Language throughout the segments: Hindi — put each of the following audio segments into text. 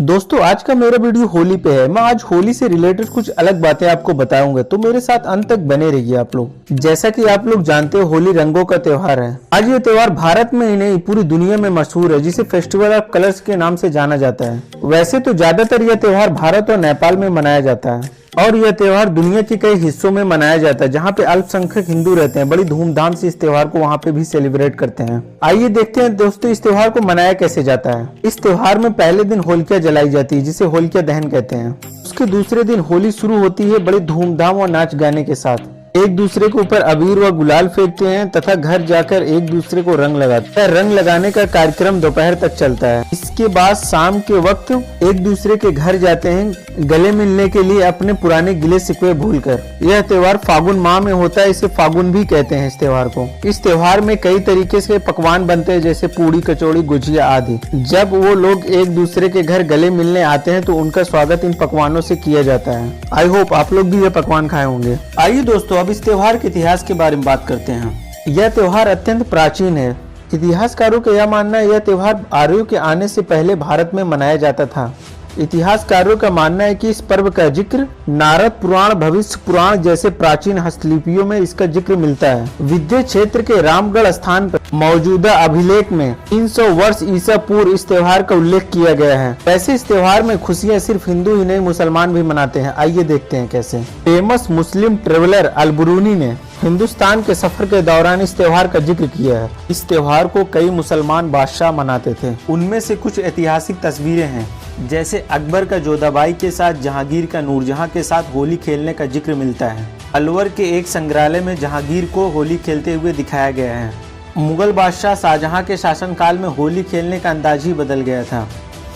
दोस्तों आज का मेरा वीडियो होली पे है। मैं आज होली से रिलेटेड कुछ अलग बातें आपको बताऊंगा, तो मेरे साथ अंत तक बने रहिए आप लोग। जैसा कि आप लोग जानते हो, होली रंगों का त्योहार है। आज ये त्योहार भारत में ही नहीं पूरी दुनिया में मशहूर है, जिसे फेस्टिवल ऑफ कलर्स के नाम से जाना जाता है। वैसे तो ज्यादातर यह त्योहार भारत और नेपाल में मनाया जाता है और यह त्योहार दुनिया के कई हिस्सों में मनाया जाता है जहाँ पे अल्पसंख्यक हिंदू रहते हैं। बड़ी धूमधाम से इस त्योहार को वहाँ पे भी सेलिब्रेट करते हैं। आइए देखते हैं दोस्तों इस त्योहार को मनाया कैसे जाता है। इस त्योहार में पहले दिन होलिका जलाई जाती है, जिसे होलिका दहन कहते हैं। उसके दूसरे दिन होली शुरू होती है बड़े धूमधाम और नाच गाने के साथ। एक दूसरे के ऊपर अबीर व गुलाल फेंकते हैं तथा घर जाकर एक दूसरे को रंग लगाते हैं। रंग लगाने का कार्यक्रम दोपहर तक चलता है। इसके बाद शाम के वक्त एक दूसरे के घर जाते हैं गले मिलने के लिए, अपने पुराने गिले शिकवे भूलकर। यह त्योहार फागुन माह में होता है, इसे फागुन भी कहते हैं इस त्योहार को। इस त्योहार में कई तरीके से पकवान बनते हैं, जैसे पूड़ी, कचौड़ी, गुजिया आदि। जब वो लोग एक दूसरे के घर गले मिलने आते हैं तो उनका स्वागत इन पकवानों से किया जाता है। आई होप आप लोग भी ये पकवान खाए होंगे। आइए दोस्तों अब इस त्योहार के इतिहास के बारे में बात करते हैं। यह त्योहार अत्यंत प्राचीन है। इतिहासकारों का यह मानना है यह त्योहार आर्यों के आने से पहले भारत में मनाया जाता था। इतिहासकारों का मानना है कि इस पर्व का जिक्र नारद पुराण, भविष्य पुराण जैसे प्राचीन हस्तलिपियों में इसका जिक्र मिलता है। विंध्य क्षेत्र के रामगढ़ स्थान पर मौजूदा अभिलेख में 300 वर्ष ईसा पूर्व इस त्योहार का उल्लेख किया गया है। वैसे इस त्योहार में खुशियां सिर्फ हिंदू ही नहीं मुसलमान भी मनाते हैं। आइए देखते हैं कैसे। फेमस मुस्लिम ट्रेवलर अल-बुरूनी ने हिंदुस्तान के सफर के दौरान इस त्योहार का जिक्र किया है। इस त्योहार को कई मुसलमान बादशाह मनाते थे। उनमें से कुछ ऐतिहासिक तस्वीरें हैं, जैसे अकबर का जोधाबाई के साथ, जहांगीर का नूरजहां के साथ होली खेलने का जिक्र मिलता है। अलवर के एक संग्रहालय में जहांगीर को होली खेलते हुए दिखाया गया है। मुगल बादशाह शाहजहां के शासनकाल में होली खेलने का अंदाज ही बदल गया था।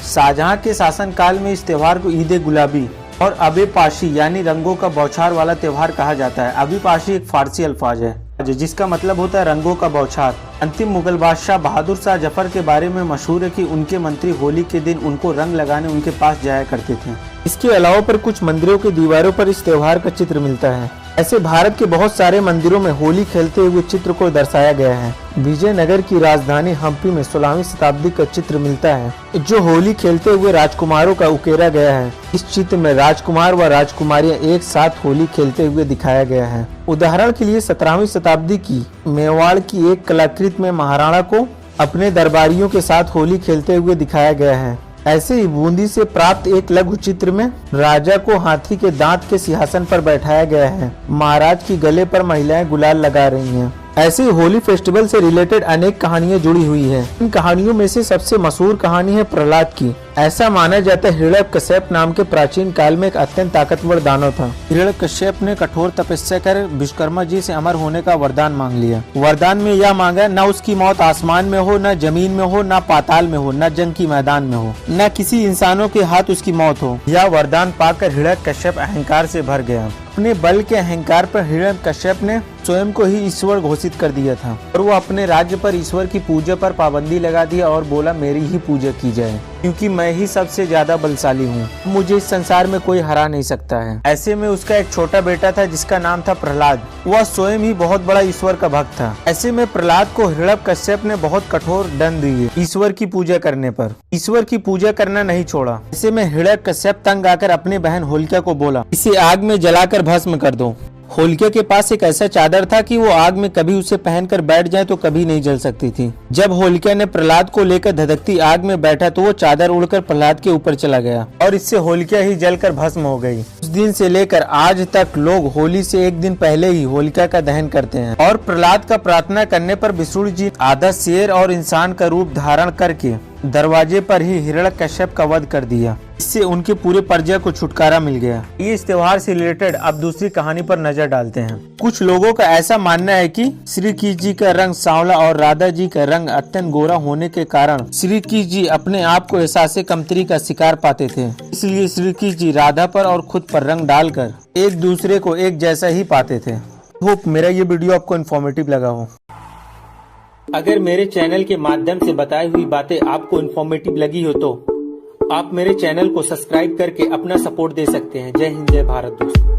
शाहजहां के शासनकाल में इस त्योहार को ईद गुलाबी और अबे पाशी यानी रंगों का बौछार वाला त्योहार कहा जाता है। अबे पाशी एक फारसी अल्फाज है जिसका मतलब होता है रंगों का बौछार। अंतिम मुगल बादशाह बहादुर शाह जफर के बारे में मशहूर है कि उनके मंत्री होली के दिन उनको रंग लगाने उनके पास जाया करते थे। इसके अलावा पर कुछ मंदिरों की दीवारों पर इस त्योहार का चित्र मिलता है। ऐसे भारत के बहुत सारे मंदिरों में होली खेलते हुए चित्र को दर्शाया गया है। विजयनगर की राजधानी हम्पी में 16वीं शताब्दी का चित्र मिलता है, जो होली खेलते हुए राजकुमारों का उकेरा गया है। इस चित्र में राजकुमार व राजकुमारियां एक साथ होली खेलते हुए दिखाया गया है। उदाहरण के लिए 17वीं शताब्दी की मेवाड़ की एक कलाकृति में महाराणा को अपने दरबारियों के साथ होली खेलते हुए दिखाया गया है। ऐसे ही बूंदी से प्राप्त एक लघु चित्र में राजा को हाथी के दांत के सिंहासन पर बैठाया गया है। महाराज की गले पर महिलाएं गुलाल लगा रही हैं। ऐसे ही होली फेस्टिवल से रिलेटेड अनेक कहानियां जुड़ी हुई है। इन कहानियों में से सबसे मशहूर कहानी है प्रहलाद की। ऐसा माना जाता है हिरण्यकश्यप नाम के प्राचीन काल में एक अत्यंत ताकतवर दानव था। हिरण्यकश्यप ने कठोर तपस्या कर विश्वकर्मा जी से अमर होने का वरदान मांग लिया। वरदान में यह मांगा, न उसकी मौत आसमान में हो, न जमीन में हो, न पाताल में हो, न जंग की मैदान में हो, न किसी इंसानों के हाथ उसकी मौत हो। यह वरदान पाकर हिरण्यकश्यप अहंकार से भर गया। अपने बल के अहंकार पर हिरण्यकश्यप ने स्वयं को ही ईश्वर घोषित कर दिया था और वो अपने राज्य पर ईश्वर की पूजा पर पाबंदी लगा दिया और बोला, मेरी ही पूजा की जाए, क्योंकि मैं ही सबसे ज्यादा बलशाली हूँ। मुझे इस संसार में कोई हरा नहीं सकता है। ऐसे में उसका एक छोटा बेटा था जिसका नाम था प्रहलाद। वह स्वयं ही बहुत बड़ा ईश्वर का भक्त था। ऐसे में प्रहलाद को हिरण्यकश्यप ने बहुत कठोर दंड दिए ईश्वर की पूजा करने पर। ईश्वर की पूजा करना नहीं छोड़ा। ऐसे में हिरण्यकश्यप तंग आकर अपनी बहन होलिका को बोला, इसे आग में जलाकर भस्म कर दो। होलिका के पास एक ऐसा चादर था कि वो आग में कभी उसे पहनकर बैठ जाए तो कभी नहीं जल सकती थी। जब होलिका ने प्रहलाद को लेकर धधकती आग में बैठा तो वो चादर उड़कर प्रहलाद के ऊपर चला गया और इससे होलिका ही जलकर भस्म हो गई। उस दिन से लेकर आज तक लोग होली से एक दिन पहले ही होलिका का दहन करते हैं और प्रहलाद का प्रार्थना करने पर विष्णु जी आधा शेर और इंसान का रूप धारण करके दरवाजे पर ही हिरण्यकश्यप का वध कर दिया। इससे उनके पूरे प्रजा को छुटकारा मिल गया। ये इस त्योहार से रिलेटेड अब दूसरी कहानी पर नजर डालते हैं। कुछ लोगों का ऐसा मानना है कि श्री कृष्ण जी का रंग सांवला और राधा जी का रंग अत्यंत गोरा होने के कारण श्री कृष्ण जी अपने आप को एहसास कमतरी का शिकार पाते थे। इसलिए श्री कृष्ण जी राधा पर और खुद पर रंग डालकर एक दूसरे को एक जैसा ही पाते थे। होप मेरा ये वीडियो आपको इन्फॉर्मेटिव लगा हो। अगर मेरे चैनल के माध्यम से बताई हुई बातें आपको इन्फॉर्मेटिव लगी हो तो आप मेरे चैनल को सब्सक्राइब करके अपना सपोर्ट दे सकते हैं। जय हिंद, जय भारत दोस्तों।